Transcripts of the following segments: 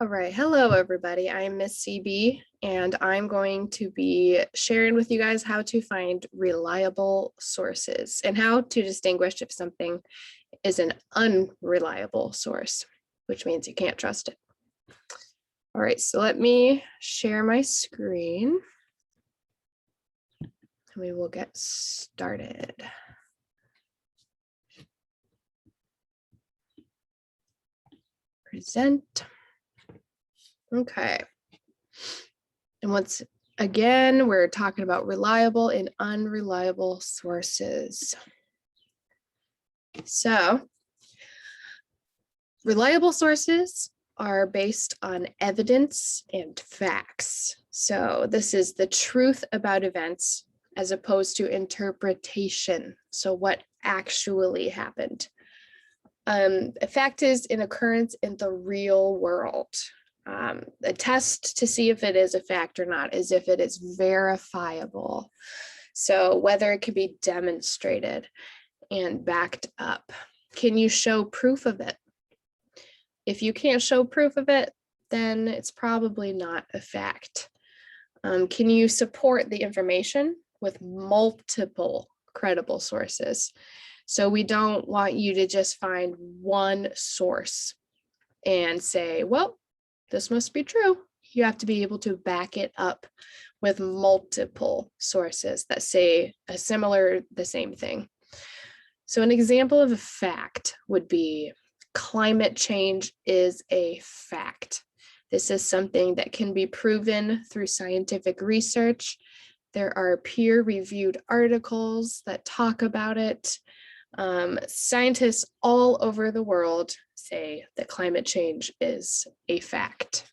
All right, hello everybody. I'm Miss CB and I'm going to be sharing with you guys how to find reliable sources and how to distinguish if something is an unreliable source, which means you can't trust it. All right, so let me share my screen and we will get started. Present. Okay. And once again, we're talking about reliable and unreliable sources. So, reliable sources are based on evidence and facts. So this is the truth about events as opposed to interpretation. So what actually happened. A fact is an occurrence in the real world. A test to see if it is a fact or not is if it is verifiable. So whether it can be demonstrated and backed up. Can you show proof of it? If you can't show proof of it, then it's probably not a fact. Can you support the information with multiple credible sources? So we don't want you to just find one source and say, well, this must be true. You have to be able to back it up with multiple sources that say the same thing. So an example of a fact would be climate change is a fact. This is something that can be proven through scientific research. There are peer-reviewed articles that talk about it. Scientists all over the world say that climate change is a fact.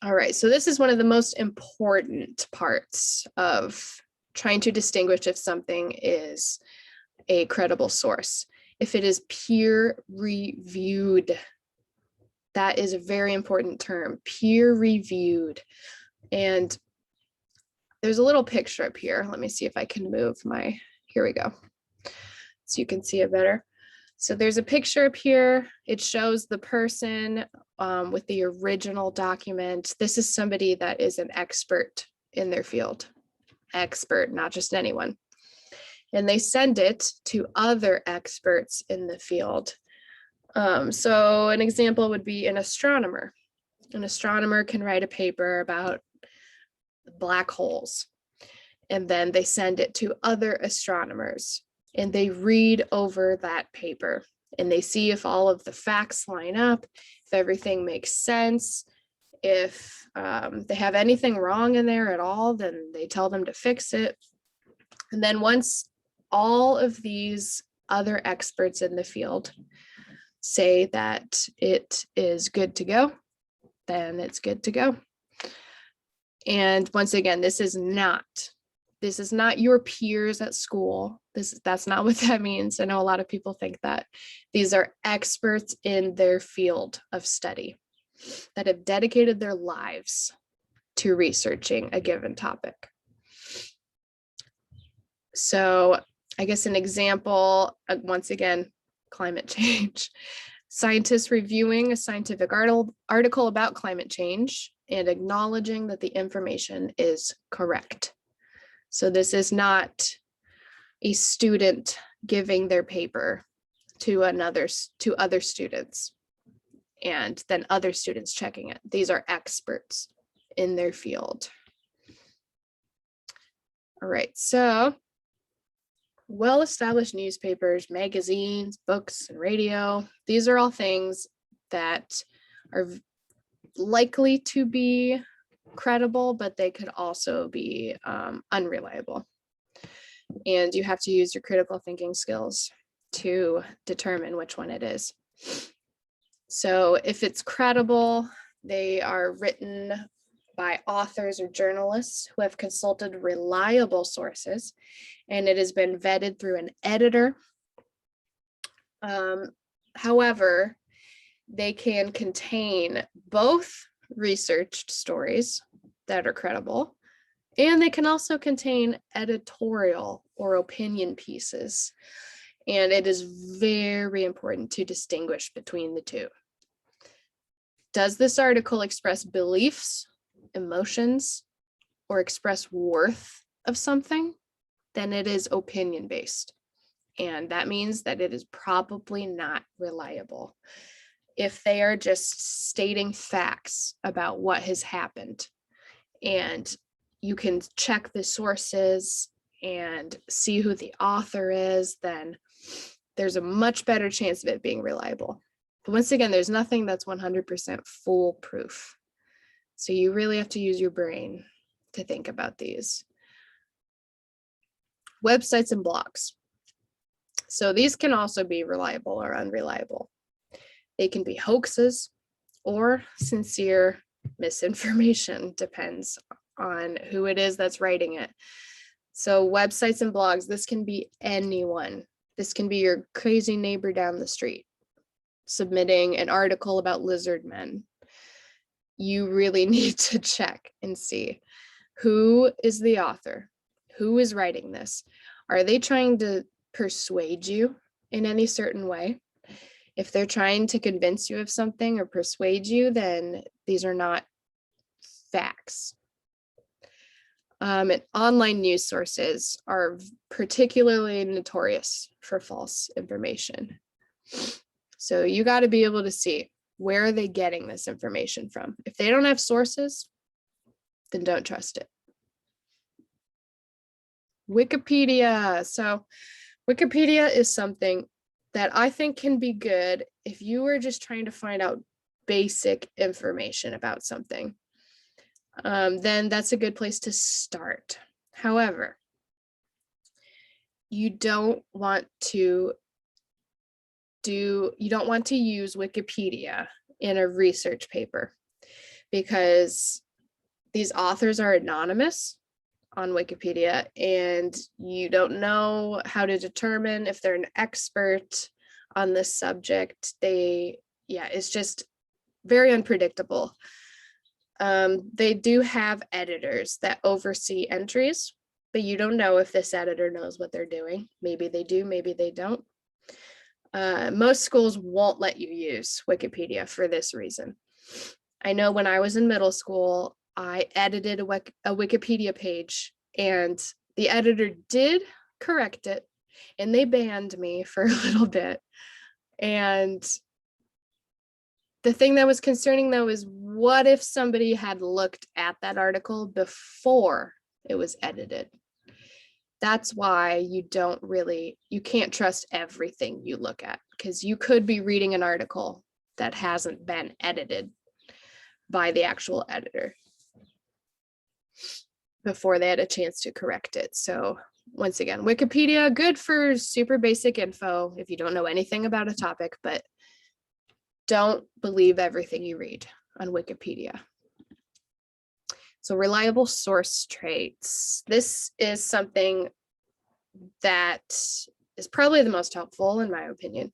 All right, so this is one of the most important parts of trying to distinguish if something is a credible source. If it is peer-reviewed, that is a very important term, peer-reviewed. And there's a little picture up here. Let me see if I can move here we go. So you can see it better. So there's a picture up here. It shows the person with the original document. This is somebody that is an expert in their field. Expert, not just anyone. And they send it to other experts in the field. So an example would be an astronomer. An astronomer can write a paper about black holes, and then they send it to other astronomers, and they read over that paper, and they see if all of the facts line up, if everything makes sense. If they have anything wrong in there at all, then they tell them to fix it. And then once all of these other experts in the field say that it is good to go, then it's good to go. And once again, this is not your peers at school. That's not what that means. I know a lot of people think that. These are experts in their field of study that have dedicated their lives to researching a given topic. So I guess an example, once again, climate change. Scientists reviewing a scientific article about climate change and acknowledging that the information is correct. So this is not a student giving their paper to other students and then other students checking it. These are experts in their field. All right, so well-established newspapers, magazines, books, and radio. These are all things that are likely to be credible, but they could also be unreliable. And you have to use your critical thinking skills to determine which one it is. So if it's credible, they are written by authors or journalists who have consulted reliable sources, and it has been vetted through an editor. However, they can contain both researched stories that are credible, and they can also contain editorial or opinion pieces. And it is very important to distinguish between the two. Does this article express beliefs, emotions, or express worth of something? Then it is opinion based. And that means that it is probably not reliable. If they are just stating facts about what has happened, and you can check the sources and see who the author is, then there's a much better chance of it being reliable. But once again, there's nothing that's 100% foolproof. So you really have to use your brain to think about these. Websites and blogs. So these can also be reliable or unreliable. They can be hoaxes or sincere misinformation, depends on who it is that's writing it. So websites and blogs, this can be anyone. This can be your crazy neighbor down the street submitting an article about lizard men. You really need to check and see who is the author, who is writing this. Are they trying to persuade you in any certain way? If they're trying to convince you of something or persuade you, then these are not facts. And online news sources are particularly notorious for false information. So you got to be able to see, where are they getting this information from? If they don't have sources, then don't trust it. Wikipedia. So Wikipedia is something that I think can be good if you are just trying to find out basic information about something. Then that's a good place to start. However, you don't want to use Wikipedia in a research paper, because these authors are anonymous on Wikipedia, and you don't know how to determine if they're an expert on this subject. It's just very unpredictable. They do have editors that oversee entries, but you don't know if this editor knows what they're doing. Maybe they do, maybe they don't. Most schools won't let you use Wikipedia for this reason. I know when I was in middle school, I edited a Wikipedia page, and the editor did correct it, and they banned me for a little bit. And the thing that was concerning, though, is what if somebody had looked at that article before it was edited? That's why you can't trust everything you look at, because you could be reading an article that hasn't been edited by the actual editor before they had a chance to correct it. So once again, Wikipedia, good for super basic info if you don't know anything about a topic, but don't believe everything you read on Wikipedia. So reliable source traits. This is something that is probably the most helpful, in my opinion.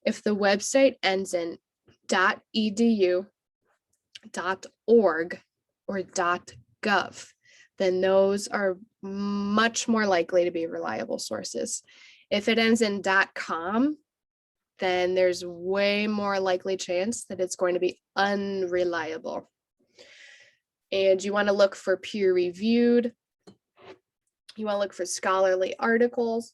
If the website ends in .edu, .org, or .gov, then those are much more likely to be reliable sources. If it ends in .com, then there's way more likely chance that it's going to be unreliable. And you want to look for peer-reviewed. You want to look for scholarly articles.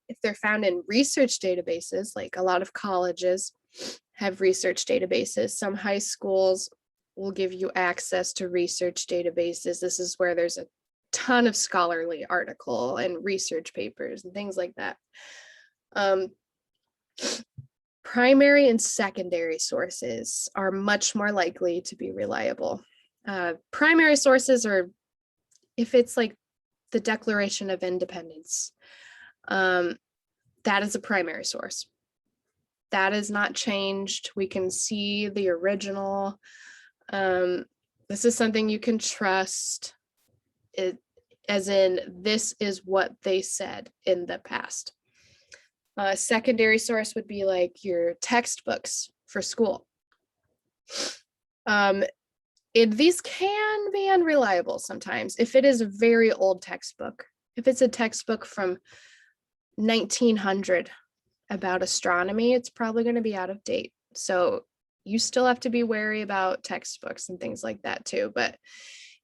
If they're found in research databases, like a lot of colleges have research databases, some high schools will give you access to research databases. This is where there's a ton of scholarly article and research papers and things like that. Primary and secondary sources are much more likely to be reliable. Primary sources are, if it's like the Declaration of Independence, that is a primary source. That is not changed. We can see the original. This is something you can trust. As in, this is what they said in the past. A secondary source would be like your textbooks for school. These can be unreliable sometimes if it is a very old textbook. If it's a textbook from 1900 about astronomy, it's probably going to be out of date. So you still have to be wary about textbooks and things like that too. But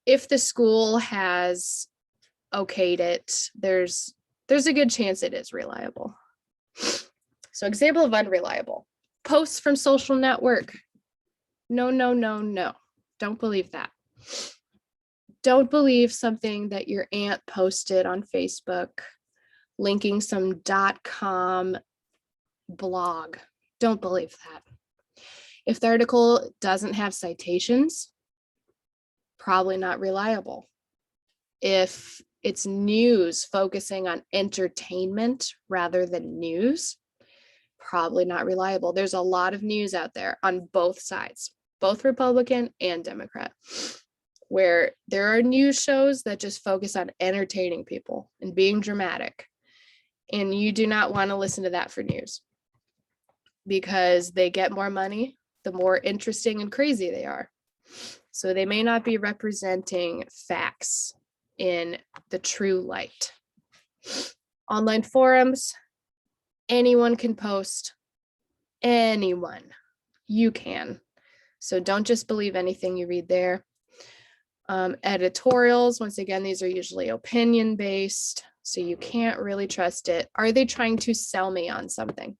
if the school has okayed it, there's a good chance it is reliable. So example of unreliable. Posts from social network. No, no, no, no. Don't believe that. Don't believe something that your aunt posted on Facebook, linking some .com blog. Don't believe that. If the article doesn't have citations, probably not reliable. If it's news focusing on entertainment rather than news, probably not reliable. There's a lot of news out there on both sides, both Republican and Democrat, where there are news shows that just focus on entertaining people and being dramatic. And you do not want to listen to that for news because they get more money the more interesting and crazy they are. So they may not be representing facts in the true light. Online forums, anyone can post. Anyone. You can. So don't just believe anything you read there. Editorials, once again, these are usually opinion-based, so you can't really trust it. Are they trying to sell me on something?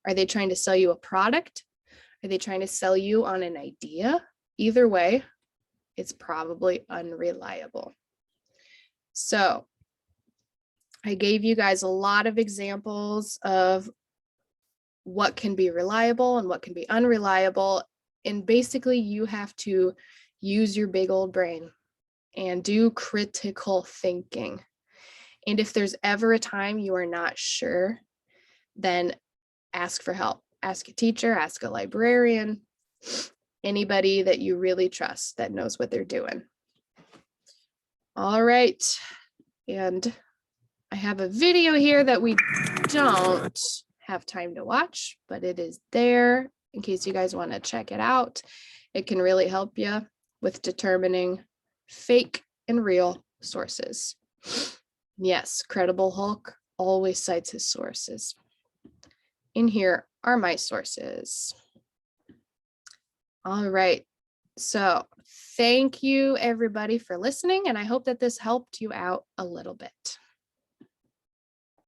Are they trying to sell you a product? Are they trying to sell you on an idea? Either way, it's probably unreliable. So I gave you guys a lot of examples of what can be reliable and what can be unreliable. And basically you have to use your big old brain and do critical thinking. And if there's ever a time you are not sure, then ask for help. Ask a teacher, ask a librarian, anybody that you really trust that knows what they're doing. All right. And I have a video here that we don't have time to watch, but it is there in case you guys want to check it out. It can really help you with determining fake and real sources. Yes, Credible Hulk always cites his sources. In here are my sources. All right. So thank you everybody for listening, and I hope that this helped you out a little bit.